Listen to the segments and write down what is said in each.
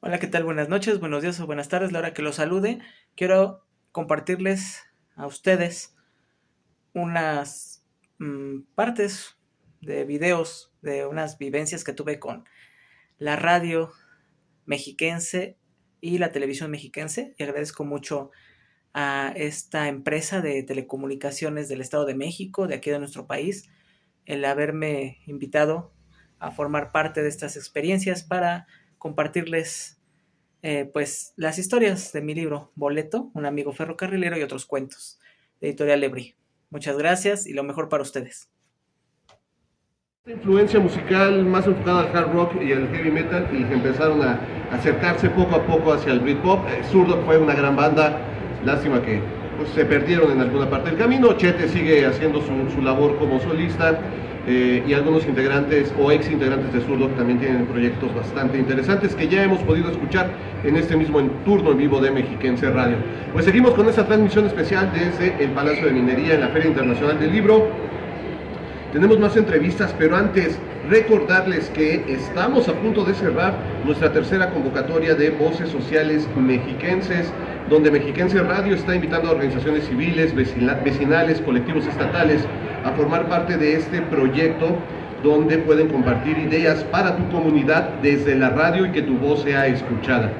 Hola, ¿qué tal? Buenas noches, buenos días o buenas tardes, la hora que los salude. Quiero compartirles a ustedes unas partes de videos de unas vivencias que tuve con la radio mexiquense y la televisión mexiquense. Y agradezco mucho a esta empresa de telecomunicaciones del Estado de México, de aquí de nuestro país, el haberme invitado a formar parte de estas experiencias para compartirles pues las historias de mi libro Boleto, un amigo ferrocarrilero y otros cuentos, de Editorial Lebrí. Muchas gracias y lo mejor para ustedes. Influencia musical más enfocada al hard rock y al heavy metal, y empezaron a acercarse poco a poco hacia el Britpop. Zurdok fue una gran banda, lástima que pues, se perdieron en alguna parte del camino. Chete sigue haciendo su labor como solista, y algunos integrantes o ex integrantes de Zurdok también tienen proyectos bastante interesantes que ya hemos podido escuchar en este mismo turno en vivo de Mexiquense Radio. Pues seguimos con esta transmisión especial desde el Palacio de Minería en la Feria Internacional del Libro. Tenemos más entrevistas, pero antes recordarles que estamos a punto de cerrar nuestra tercera convocatoria de voces sociales mexiquenses, donde Mexiquense Radio está invitando a organizaciones civiles, vecinales, colectivos estatales a formar parte de este proyecto, donde pueden compartir ideas para tu comunidad desde la radio y que tu voz sea escuchada.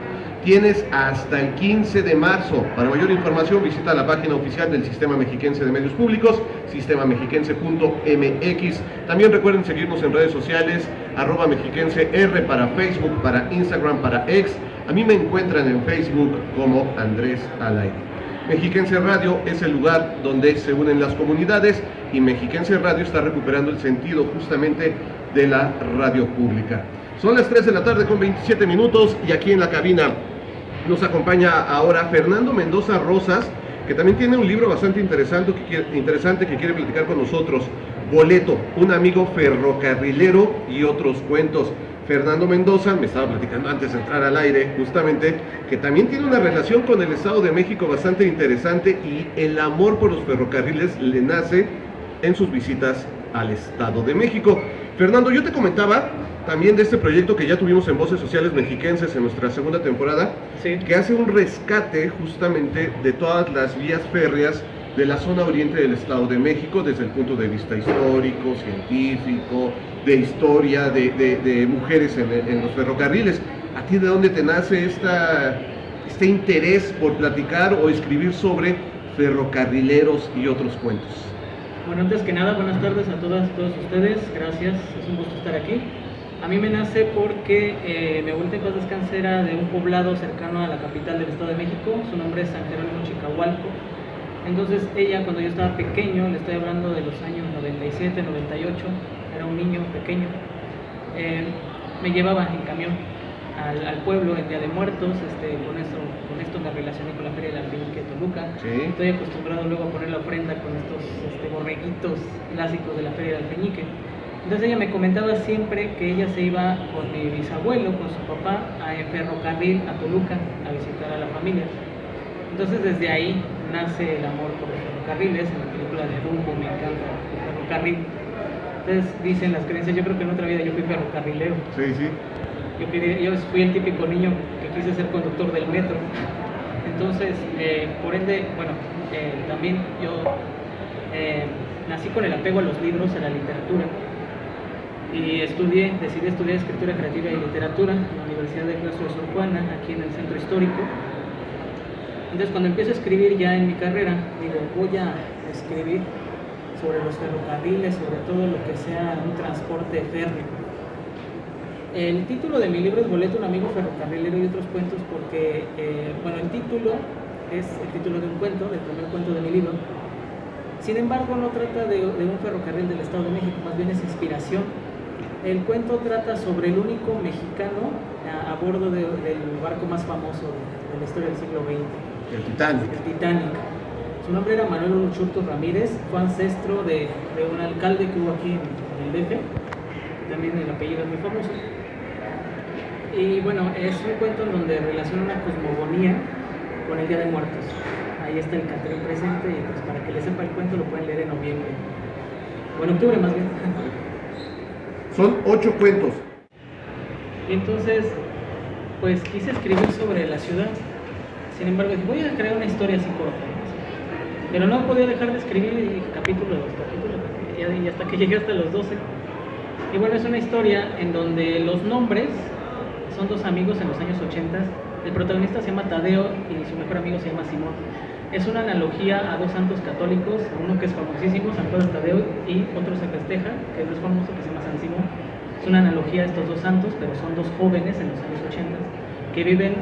Tienes hasta el 15 de marzo. Para mayor información visita la página oficial del Sistema Mexiquense de Medios Públicos, sistemamexiquense.mx. También recuerden seguirnos en redes sociales, @mexiquense_r para Facebook, para Instagram, para X. A mí me encuentran en Facebook como Andrés Alaire. Mexiquense Radio es el lugar donde se unen las comunidades, y Mexiquense Radio está recuperando el sentido justamente de la radio pública. Son las 3 de la tarde con 27 minutos y aquí en la cabina nos acompaña ahora Fernando Mendoza Rosas, que también tiene un libro bastante interesante que quiere platicar con nosotros. Boleto, un amigo ferrocarrilero y otros cuentos. Fernando Mendoza me estaba platicando antes de entrar al aire, justamente, que también tiene una relación con el Estado de México bastante interesante, y el amor por los ferrocarriles le nace en sus visitas al Estado de México. Fernando, yo te comentaba también de este proyecto que ya tuvimos en Voces Sociales Mexiquenses en nuestra segunda temporada, Sí. que hace un rescate justamente de todas las vías férreas de la zona oriente del Estado de México, desde el punto de vista histórico, científico, de historia, de mujeres en los ferrocarriles. ¿A ti de dónde te nace este interés por platicar o escribir sobre ferrocarrileros y otros cuentos? Bueno, antes que nada, buenas tardes a todos ustedes, gracias, es un gusto estar aquí. A mí me nace porque mi abuelita en paz descanse era de un poblado cercano a la capital del Estado de México, su nombre es San Jerónimo Chicahualco. Entonces ella, cuando yo estaba pequeño, le estoy hablando de los años 97, 98, era un niño pequeño, me llevaba en camión al pueblo en Día de Muertos. Con esto me relacioné con la Feria del Alfeñique de Toluca. Sí. Estoy acostumbrado luego a poner la ofrenda con estos borreguitos clásicos de la Feria del Alfeñique. Entonces ella me comentaba siempre que ella se iba con mi bisabuelo, con su papá, en ferrocarril a Toluca a visitar a la familia. Entonces desde ahí nace el amor por los ferrocarriles. En la película de Rumbo me encanta el ferrocarril. Entonces dicen las creencias, yo creo que en otra vida yo fui ferrocarrilero. Sí, sí. Yo fui el típico niño que quise ser conductor del metro. Entonces, por ende, bueno, también yo nací con el apego a los libros, a la literatura. Y decidí estudiar escritura creativa y literatura en la Universidad de Claustro de Sor Juana, aquí en el centro histórico. Entonces, cuando empiezo a escribir ya en mi carrera, digo, voy a escribir sobre los ferrocarriles, sobre todo lo que sea un transporte férreo. El título de mi libro es Boleto, un amigo ferrocarrilero y otros cuentos, porque, el título es el título de un cuento, del primer cuento de mi libro. Sin embargo, no trata de un ferrocarril del Estado de México, más bien es inspiración. El cuento trata sobre el único mexicano a bordo del barco más famoso de la historia del siglo XX. El Titanic. El Titanic. Su nombre era Manuel Uruchurtu Ramírez, fue ancestro de un alcalde que hubo aquí en el DF, también el apellido es muy famoso. Y bueno, es un cuento en donde relaciona una cosmogonía con el Día de Muertos. Ahí está el Catrén presente, y pues para que le sepa el cuento lo pueden leer en noviembre. O en octubre más bien. Son 8 cuentos. Y entonces, pues quise escribir sobre la ciudad. Sin embargo, dije, voy a crear una historia así corta, ¿no? Pero no podía dejar de escribir y capítulo tras capítulo, y hasta que llegué hasta los 12. Y bueno, es una historia en donde los nombres son dos amigos en los años 80. El protagonista se llama Tadeo y su mejor amigo se llama Simón. Es una analogía a dos santos católicos, uno que es famosísimo, San Pedro Tadeo, y otro se festeja, que no es famoso, que se llama San Simón. Es una analogía a estos dos santos, pero son dos jóvenes en los años 80 que viven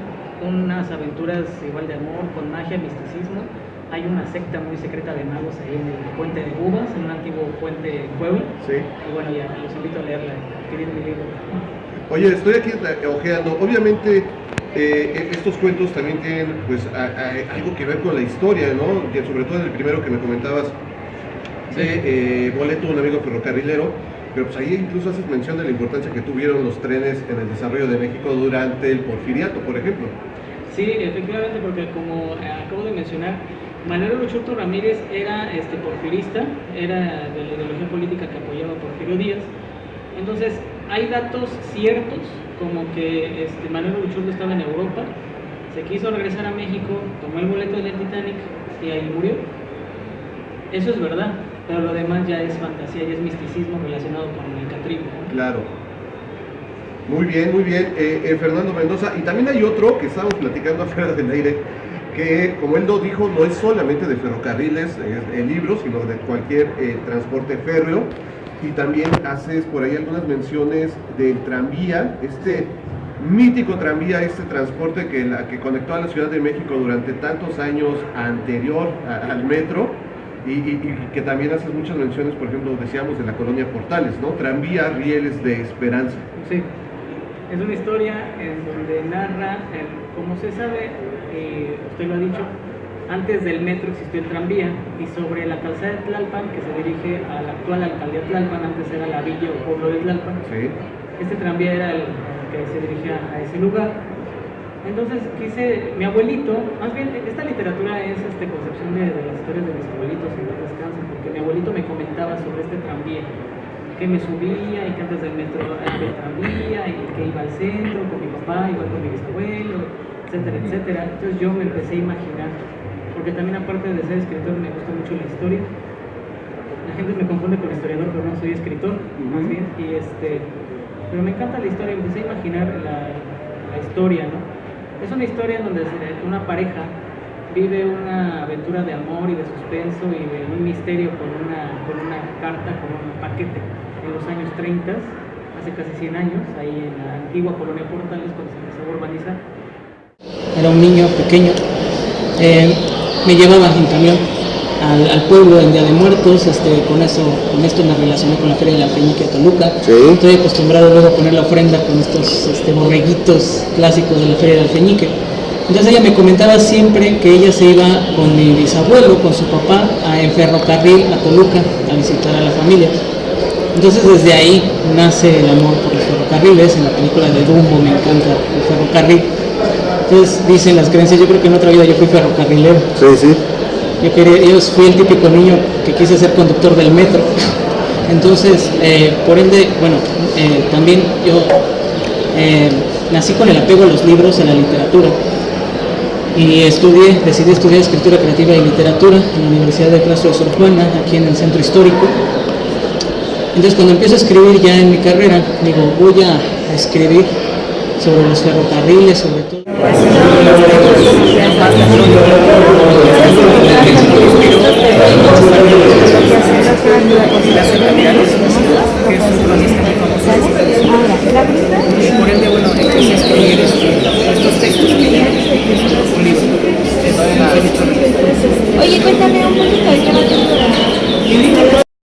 unas aventuras igual de amor, con magia, misticismo. Hay una secta muy secreta de magos ahí en el puente de Bubas, en un antiguo puente en Puebla. Sí. Y bueno, ya los invito a leerla, a adquirir mi libro. Oye, estoy aquí ojeando. Obviamente, estos cuentos también tienen pues algo que ver con la historia, ¿no? Y sobre todo el primero que me comentabas de Boleto, un amigo ferrocarrilero, pero pues ahí incluso haces mención de la importancia que tuvieron los trenes en el desarrollo de México durante el Porfiriato, por ejemplo. Sí, efectivamente, porque como acabo de mencionar, Manuel Uruchurtu Ramírez era porfirista, era de la ideología política que apoyaba a Porfirio Díaz. Entonces, hay datos ciertos, como que Manuel Uruchurtu estaba en Europa, se quiso regresar a México, tomó el boleto del Titanic y ahí murió. Eso es verdad, pero lo demás ya es fantasía, ya es misticismo relacionado con el catrismo, ¿no? Claro. Muy bien, muy bien. Fernando Mendoza. Y también hay otro que estábamos platicando afuera del aire, que como él lo dijo, no es solamente de ferrocarriles el libro, sino de cualquier transporte férreo. Y también haces por ahí algunas menciones del tranvía, este mítico tranvía, este transporte que conectó a la Ciudad de México durante tantos años anterior al metro. Y que también haces muchas menciones, por ejemplo, decíamos de la colonia Portales, ¿no? Tranvía, rieles de esperanza. Sí, es una historia en donde narra, como se sabe, usted lo ha dicho, antes del metro existió el tranvía, y sobre la calzada de Tlalpan, que se dirige a la actual alcaldía Tlalpan, antes era la villa o pueblo de Tlalpan, Sí. este tranvía era el que se dirigía a ese lugar. Entonces mi abuelito, más bien esta literatura es concepción de las historias de mis abuelitos en paz descansen, porque mi abuelito me comentaba sobre este tranvía, que me subía y que antes del metro había el tranvía y que iba al centro con mi papá, igual con mi bisabuelo, etcétera, etcétera. Entonces yo me empecé a imaginar, porque también aparte de ser escritor me gusta mucho la historia. La gente me confunde con historiador, pero no soy escritor, más bien, pero me encanta la historia, empecé a imaginar la historia, ¿no? Es una historia en donde una pareja vive una aventura de amor y de suspenso y de un misterio con una carta, con un paquete en los años 30, hace casi 100 años, ahí en la antigua colonia Portales, cuando se empezó a urbanizar. Era un niño pequeño, me llevaban en camión al pueblo en Día de Muertos, con esto me relacioné con la Feria del Alfeñique de Toluca. Sí. Estoy acostumbrado luego a poner la ofrenda con estos borreguitos clásicos de la Feria del Alfeñique. Entonces ella me comentaba siempre que ella se iba con mi bisabuelo, con su papá, en ferrocarril a Toluca a visitar a la familia. Entonces desde ahí nace el amor por los ferrocarriles. En la película de Dumbo me encanta el ferrocarril. Entonces dicen las creencias, yo creo que en otra vida yo fui ferrocarrilero. Sí, sí. Yo fui el típico niño que quise ser conductor del metro. Entonces, por ende, bueno, también yo nací con el apego a los libros, a la literatura. Y decidí estudiar escritura creativa y literatura en la Universidad de Claustro de Sor Juana, aquí en el centro histórico. Entonces, cuando empiezo a escribir ya en mi carrera, digo, voy a escribir sobre los ferrocarriles, sobre todo.